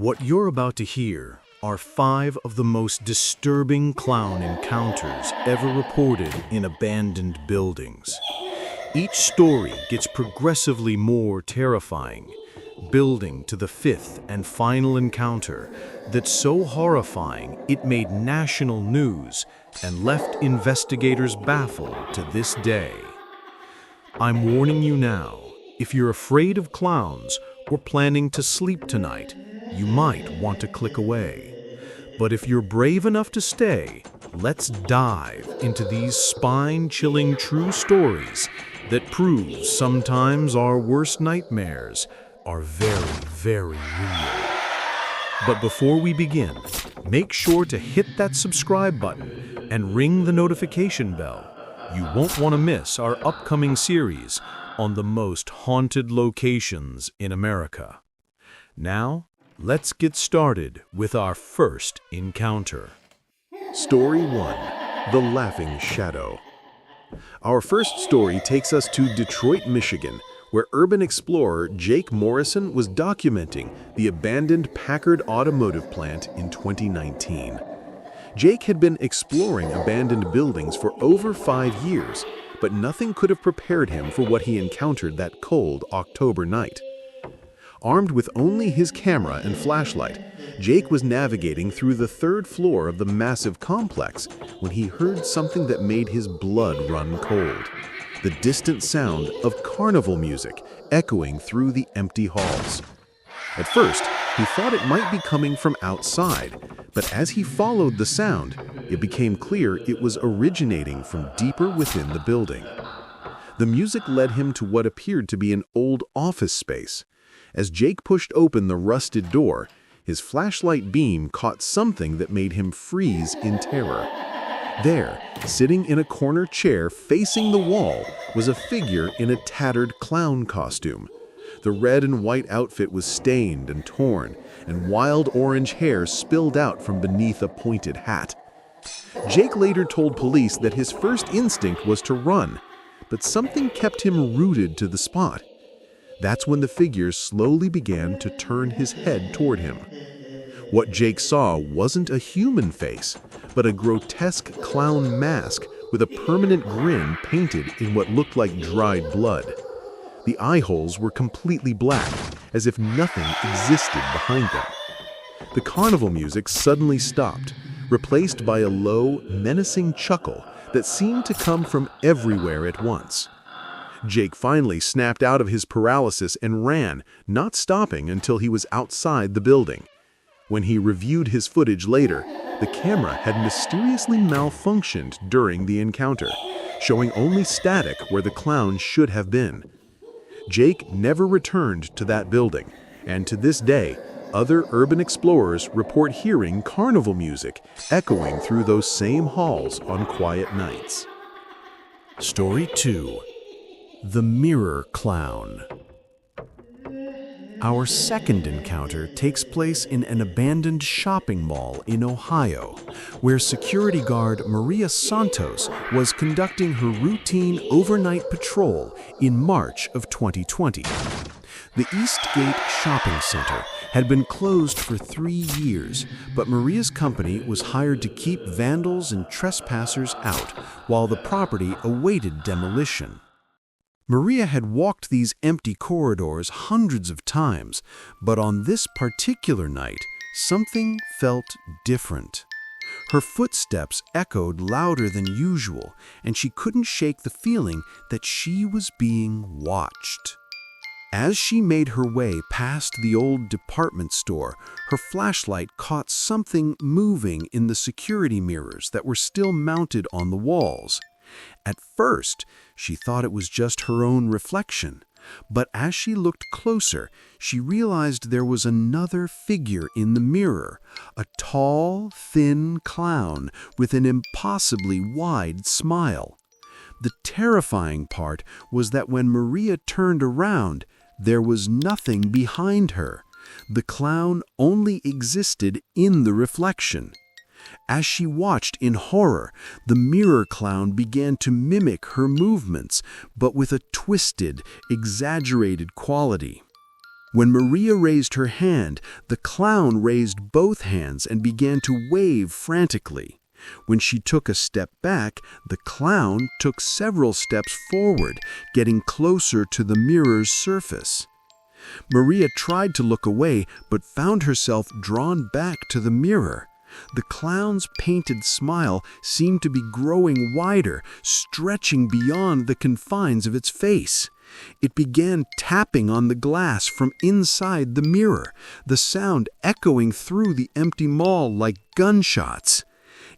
What you're about to hear are 5 of the most disturbing clown encounters ever reported in abandoned buildings. Each story gets progressively more terrifying, building to the 5th and final encounter that's so horrifying it made national news and left investigators baffled to this day. I'm warning you now, if you're afraid of clowns or planning to sleep tonight, you might want to click away. But if you're brave enough to stay, let's dive into these spine-chilling true stories that prove sometimes our worst nightmares are very, very real. But before we begin, make sure to hit that subscribe button and ring the notification bell. You won't want to miss our upcoming series on the most haunted locations in America. Now, let's get started with our first encounter. Story 1. The Laughing Shadow. Our first story takes us to Detroit, Michigan, where urban explorer Jake Morrison was documenting the abandoned Packard automotive plant in 2019. Jake had been exploring abandoned buildings for over 5 years, but nothing could have prepared him for what he encountered that cold October night. Armed with only his camera and flashlight, Jake was navigating through the 3rd floor of the massive complex when he heard something that made his blood run cold. The distant sound of carnival music echoing through the empty halls. At first, he thought it might be coming from outside, but as he followed the sound, it became clear it was originating from deeper within the building. The music led him to what appeared to be an old office space. As Jake pushed open the rusted door, his flashlight beam caught something that made him freeze in terror. There, sitting in a corner chair facing the wall, was a figure in a tattered clown costume. The red and white outfit was stained and torn, and wild orange hair spilled out from beneath a pointed hat. Jake later told police that his first instinct was to run, but something kept him rooted to the spot. That's when the figure slowly began to turn his head toward him. What Jake saw wasn't a human face, but a grotesque clown mask with a permanent grin painted in what looked like dried blood. The eye holes were completely black, as if nothing existed behind them. The carnival music suddenly stopped, replaced by a low, menacing chuckle that seemed to come from everywhere at once. Jake finally snapped out of his paralysis and ran, not stopping until he was outside the building. When he reviewed his footage later, the camera had mysteriously malfunctioned during the encounter, showing only static where the clown should have been. Jake never returned to that building, and to this day, other urban explorers report hearing carnival music echoing through those same halls on quiet nights. Story 2. The Mirror Clown. Our second encounter takes place in an abandoned shopping mall in Ohio, where security guard Maria Santos was conducting her routine overnight patrol in March of 2020. The Eastgate Shopping Center had been closed for 3 years, but Maria's company was hired to keep vandals and trespassers out while the property awaited demolition. Maria had walked these empty corridors hundreds of times, but on this particular night, something felt different. Her footsteps echoed louder than usual, and she couldn't shake the feeling that she was being watched. As she made her way past the old department store, her flashlight caught something moving in the security mirrors that were still mounted on the walls. At first, she thought it was just her own reflection, but as she looked closer, she realized there was another figure in the mirror, a tall, thin clown with an impossibly wide smile. The terrifying part was that when Maria turned around, there was nothing behind her. The clown only existed in the reflection. As she watched in horror, the mirror clown began to mimic her movements, but with a twisted, exaggerated quality. When Maria raised her hand, the clown raised both hands and began to wave frantically. When she took a step back, the clown took several steps forward, getting closer to the mirror's surface. Maria tried to look away, but found herself drawn back to the mirror. The clown's painted smile seemed to be growing wider, stretching beyond the confines of its face. It began tapping on the glass from inside the mirror, the sound echoing through the empty mall like gunshots.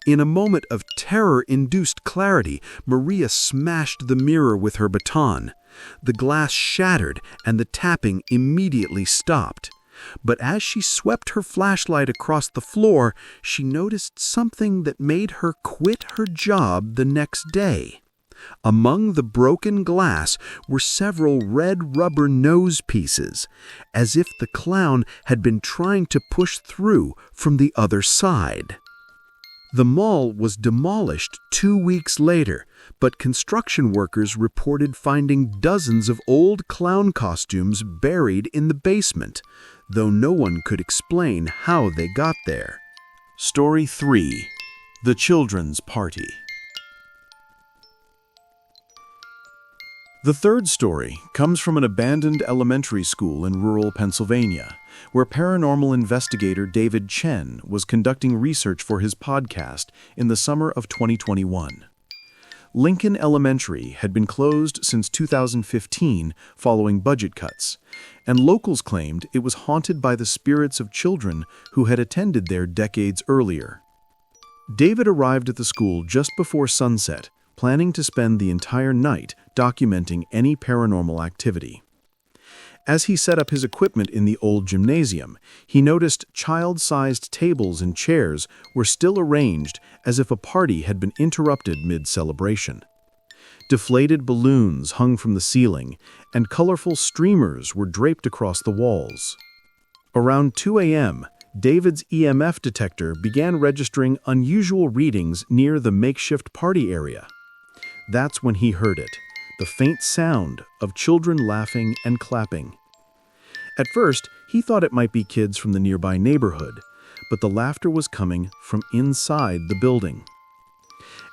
In a moment of terror-induced clarity, Maria smashed the mirror with her baton. The glass shattered, and the tapping immediately stopped. But as she swept her flashlight across the floor, she noticed something that made her quit her job the next day. Among the broken glass were several red rubber nose pieces, as if the clown had been trying to push through from the other side. The mall was demolished 2 weeks later, but construction workers reported finding dozens of old clown costumes buried in the basement, though no one could explain how they got there. Story 3. The Children's Party. The third story comes from an abandoned elementary school in rural Pennsylvania, where paranormal investigator David Chen was conducting research for his podcast in the summer of 2021. Lincoln Elementary had been closed since 2015 following budget cuts, and locals claimed it was haunted by the spirits of children who had attended there decades earlier. David arrived at the school just before sunset, planning to spend the entire night documenting any paranormal activity. As he set up his equipment in the old gymnasium, he noticed child-sized tables and chairs were still arranged as if a party had been interrupted mid-celebration. Deflated balloons hung from the ceiling, and colorful streamers were draped across the walls. Around 2 a.m., David's EMF detector began registering unusual readings near the makeshift party area. That's when he heard it, the faint sound of children laughing and clapping. At first, he thought it might be kids from the nearby neighborhood, but the laughter was coming from inside the building.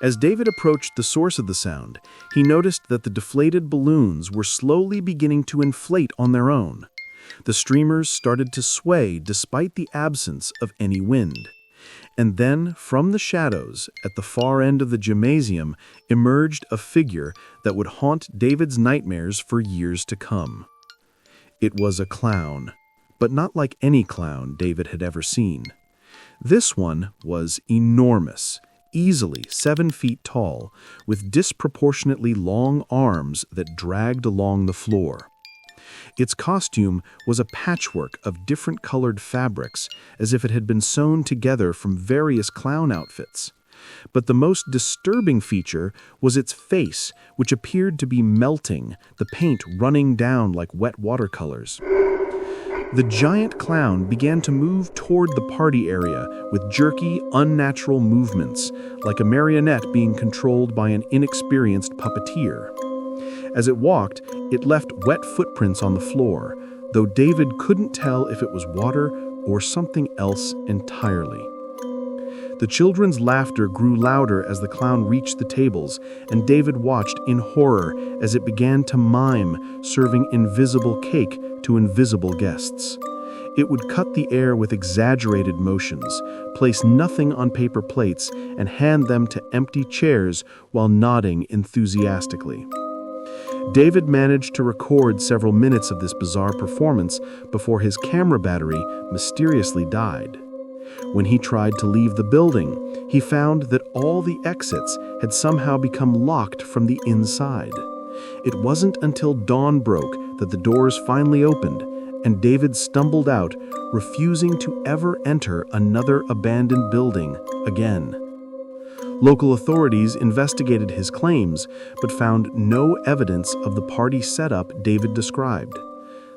As David approached the source of the sound, he noticed that the deflated balloons were slowly beginning to inflate on their own. The streamers started to sway despite the absence of any wind. And then, from the shadows at the far end of the gymnasium, emerged a figure that would haunt David's nightmares for years to come. It was a clown, but not like any clown David had ever seen. This one was enormous, easily 7 feet tall, with disproportionately long arms that dragged along the floor. Its costume was a patchwork of different colored fabrics, as if it had been sewn together from various clown outfits. But the most disturbing feature was its face, which appeared to be melting, the paint running down like wet watercolors. The giant clown began to move toward the party area with jerky, unnatural movements, like a marionette being controlled by an inexperienced puppeteer. As it walked, it left wet footprints on the floor, though David couldn't tell if it was water or something else entirely. The children's laughter grew louder as the clown reached the tables, and David watched in horror as it began to mime, serving invisible cake to invisible guests. It would cut the air with exaggerated motions, place nothing on paper plates, and hand them to empty chairs while nodding enthusiastically. David managed to record several minutes of this bizarre performance before his camera battery mysteriously died. When he tried to leave the building, he found that all the exits had somehow become locked from the inside. It wasn't until dawn broke that the doors finally opened, and David stumbled out, refusing to ever enter another abandoned building again. Local authorities investigated his claims, but found no evidence of the party setup David described.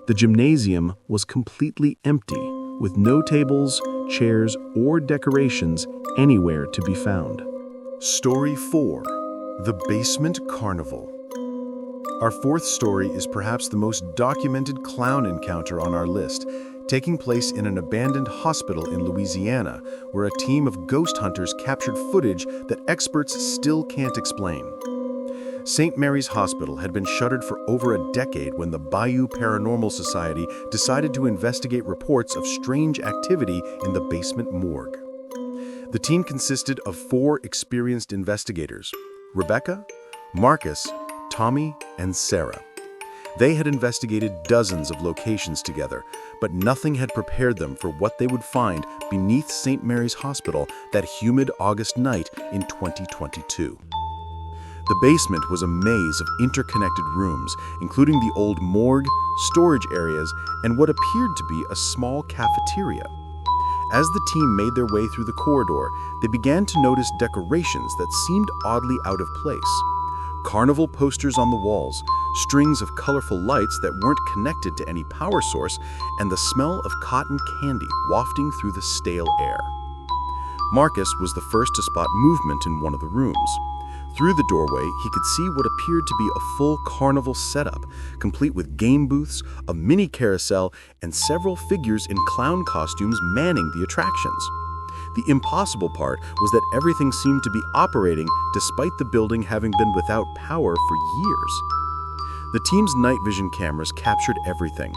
The gymnasium was completely empty, with no tables, chairs, or decorations anywhere to be found. Story 4. The Basement Carnival. Our fourth story is perhaps the most documented clown encounter on our list, taking place in an abandoned hospital in Louisiana, where a team of ghost hunters captured footage that experts still can't explain. St. Mary's Hospital had been shuttered for over a decade when the Bayou Paranormal Society decided to investigate reports of strange activity in the basement morgue. The team consisted of 4 experienced investigators: Rebecca, Marcus, Tommy, and Sarah. They had investigated dozens of locations together, but nothing had prepared them for what they would find beneath St. Mary's Hospital that humid August night in 2022. The basement was a maze of interconnected rooms, including the old morgue, storage areas, and what appeared to be a small cafeteria. As the team made their way through the corridor, they began to notice decorations that seemed oddly out of place. Carnival posters on the walls, strings of colorful lights that weren't connected to any power source, and the smell of cotton candy wafting through the stale air. Marcus was the first to spot movement in one of the rooms. Through the doorway, he could see what appeared to be a full carnival setup, complete with game booths, a mini carousel, and several figures in clown costumes manning the attractions. The impossible part was that everything seemed to be operating despite the building having been without power for years. The team's night vision cameras captured everything.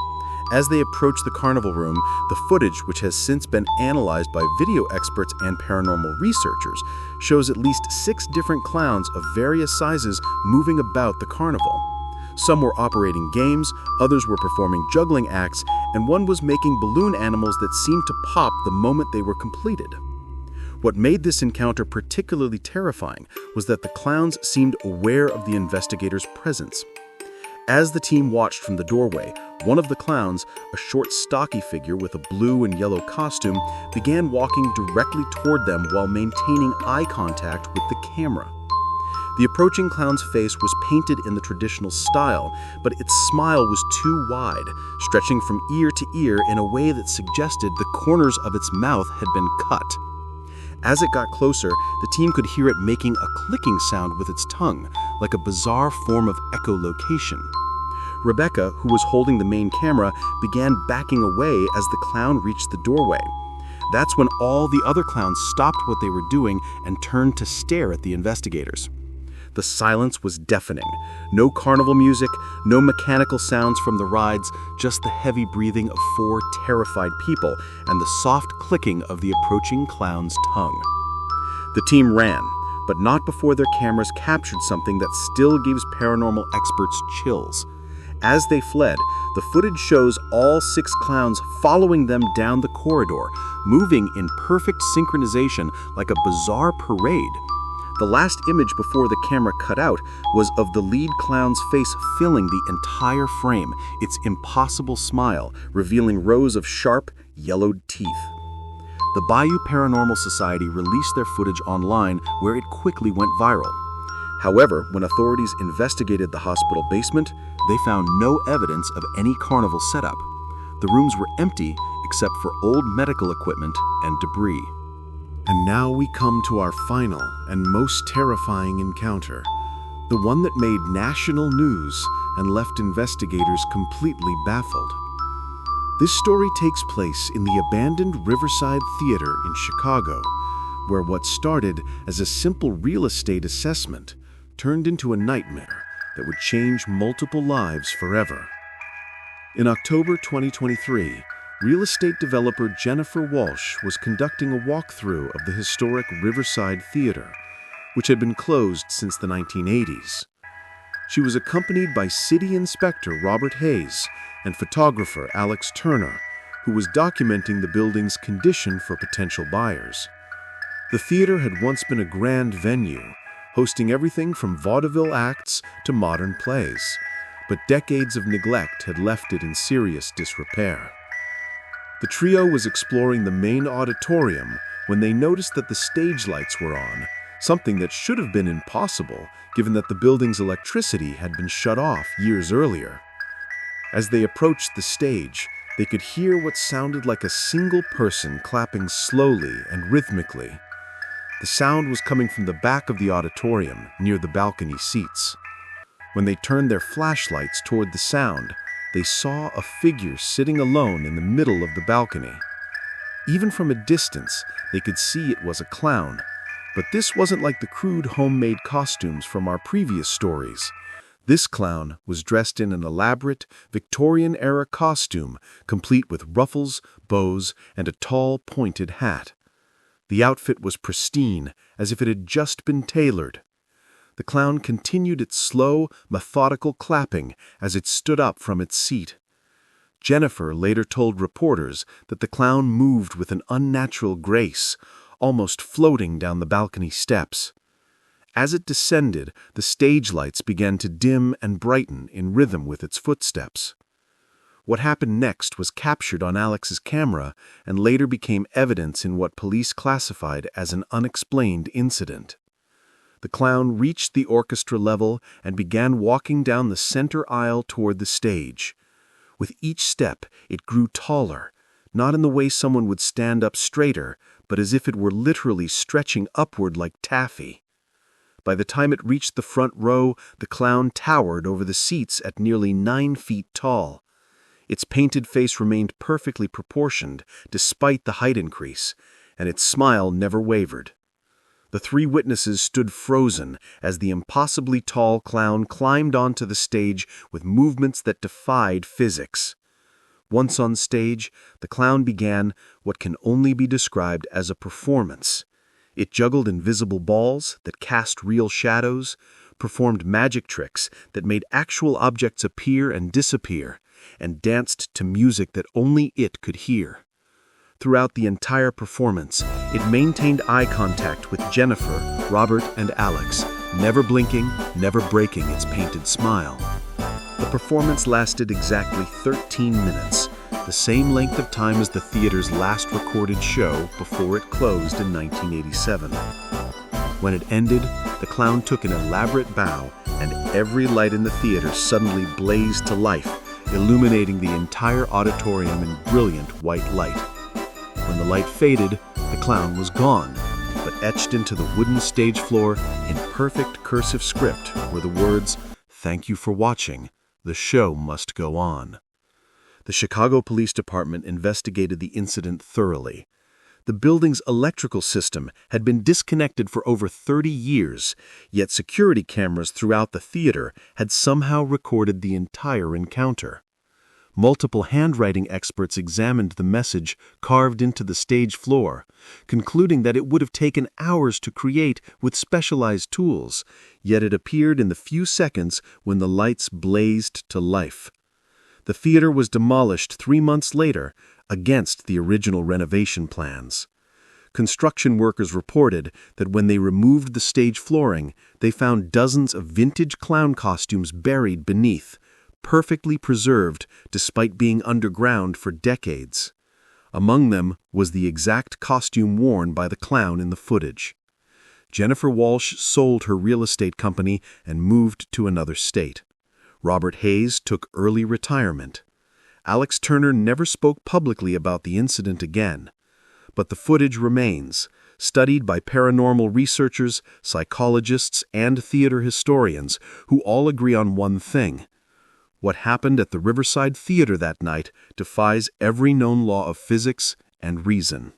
As they approached the carnival room, the footage, which has since been analyzed by video experts and paranormal researchers, shows at least 6 different clowns of various sizes moving about the carnival. Some were operating games, others were performing juggling acts, and one was making balloon animals that seemed to pop the moment they were completed. What made this encounter particularly terrifying was that the clowns seemed aware of the investigators' presence. As the team watched from the doorway, one of the clowns, a short, stocky figure with a blue and yellow costume, began walking directly toward them while maintaining eye contact with the camera. The approaching clown's face was painted in the traditional style, but its smile was too wide, stretching from ear to ear in a way that suggested the corners of its mouth had been cut. As it got closer, the team could hear it making a clicking sound with its tongue, like a bizarre form of echolocation. Rebecca, who was holding the main camera, began backing away as the clown reached the doorway. That's when all the other clowns stopped what they were doing and turned to stare at the investigators. The silence was deafening. No carnival music, no mechanical sounds from the rides, just the heavy breathing of 4 terrified people and the soft clicking of the approaching clown's tongue. The team ran, but not before their cameras captured something that still gives paranormal experts chills. As they fled, the footage shows all 6 clowns following them down the corridor, moving in perfect synchronization like a bizarre parade. The last image before the camera cut out was of the lead clown's face filling the entire frame, its impossible smile revealing rows of sharp, yellowed teeth. The Bayou Paranormal Society released their footage online, where it quickly went viral. However, when authorities investigated the hospital basement, they found no evidence of any carnival setup. The rooms were empty except for old medical equipment and debris. And now we come to our final and most terrifying encounter, the one that made national news and left investigators completely baffled. This story takes place in the abandoned Riverside Theater in Chicago, where what started as a simple real estate assessment turned into a nightmare that would change multiple lives forever. In October 2023, real estate developer Jennifer Walsh was conducting a walkthrough of the historic Riverside Theater, which had been closed since the 1980s. She was accompanied by City Inspector Robert Hayes and photographer Alex Turner, who was documenting the building's condition for potential buyers. The theater had once been a grand venue, hosting everything from vaudeville acts to modern plays, but decades of neglect had left it in serious disrepair. The trio was exploring the main auditorium when they noticed that the stage lights were on, something that should have been impossible given that the building's electricity had been shut off years earlier. As they approached the stage, they could hear what sounded like a single person clapping slowly and rhythmically. The sound was coming from the back of the auditorium, near the balcony seats. When they turned their flashlights toward the sound, they saw a figure sitting alone in the middle of the balcony. Even from a distance, they could see it was a clown. But this wasn't like the crude homemade costumes from our previous stories. This clown was dressed in an elaborate, Victorian-era costume, complete with ruffles, bows, and a tall, pointed hat. The outfit was pristine, as if it had just been tailored. The clown continued its slow, methodical clapping as it stood up from its seat. Jennifer later told reporters that the clown moved with an unnatural grace, almost floating down the balcony steps. As it descended, the stage lights began to dim and brighten in rhythm with its footsteps. What happened next was captured on Alex's camera and later became evidence in what police classified as an unexplained incident. The clown reached the orchestra level and began walking down the center aisle toward the stage. With each step, it grew taller, not in the way someone would stand up straighter, but as if it were literally stretching upward like taffy. By the time it reached the front row, the clown towered over the seats at nearly 9 feet tall. Its painted face remained perfectly proportioned despite the height increase, and its smile never wavered. The 3 witnesses stood frozen as the impossibly tall clown climbed onto the stage with movements that defied physics. Once on stage, the clown began what can only be described as a performance. It juggled invisible balls that cast real shadows, performed magic tricks that made actual objects appear and disappear, and danced to music that only it could hear. Throughout the entire performance, it maintained eye contact with Jennifer, Robert, and Alex, never blinking, never breaking its painted smile. The performance lasted exactly 13 minutes, the same length of time as the theater's last recorded show before it closed in 1987. When it ended, the clown took an elaborate bow, and every light in the theater suddenly blazed to life, illuminating the entire auditorium in brilliant white light. When the light faded, the clown was gone, but etched into the wooden stage floor in perfect cursive script were the words, "Thank you for watching. The show must go on." The Chicago Police Department investigated the incident thoroughly. The building's electrical system had been disconnected for over 30 years, yet security cameras throughout the theater had somehow recorded the entire encounter. Multiple handwriting experts examined the message carved into the stage floor, concluding that it would have taken hours to create with specialized tools, yet it appeared in the few seconds when the lights blazed to life. The theater was demolished 3 months later, against the original renovation plans. Construction workers reported that when they removed the stage flooring, they found dozens of vintage clown costumes buried beneath, perfectly preserved despite being underground for decades. Among them was the exact costume worn by the clown in the footage. Jennifer Walsh sold her real estate company and moved to another state. Robert Hayes took early retirement. Alex Turner never spoke publicly about the incident again. But the footage remains, studied by paranormal researchers, psychologists, and theater historians who all agree on one thing. What happened at the Riverside Theater that night defies every known law of physics and reason.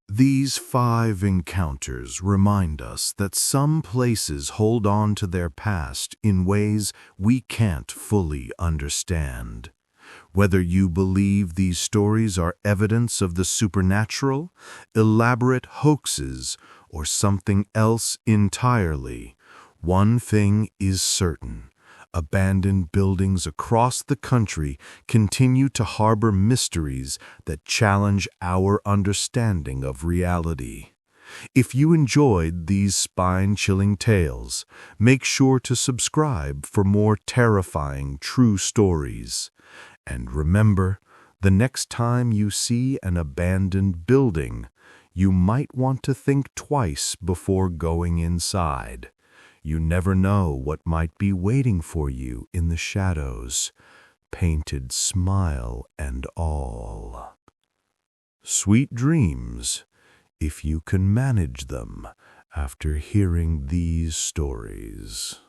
These 5 encounters remind us that some places hold on to their past in ways we can't fully understand. Whether you believe these stories are evidence of the supernatural, elaborate hoaxes, or something else entirely, one thing is certain. Abandoned buildings across the country continue to harbor mysteries that challenge our understanding of reality. If you enjoyed these spine-chilling tales, make sure to subscribe for more terrifying true stories. And remember, the next time you see an abandoned building, you might want to think twice before going inside. You never know what might be waiting for you in the shadows, painted smile and all. Sweet dreams, if you can manage them after hearing these stories.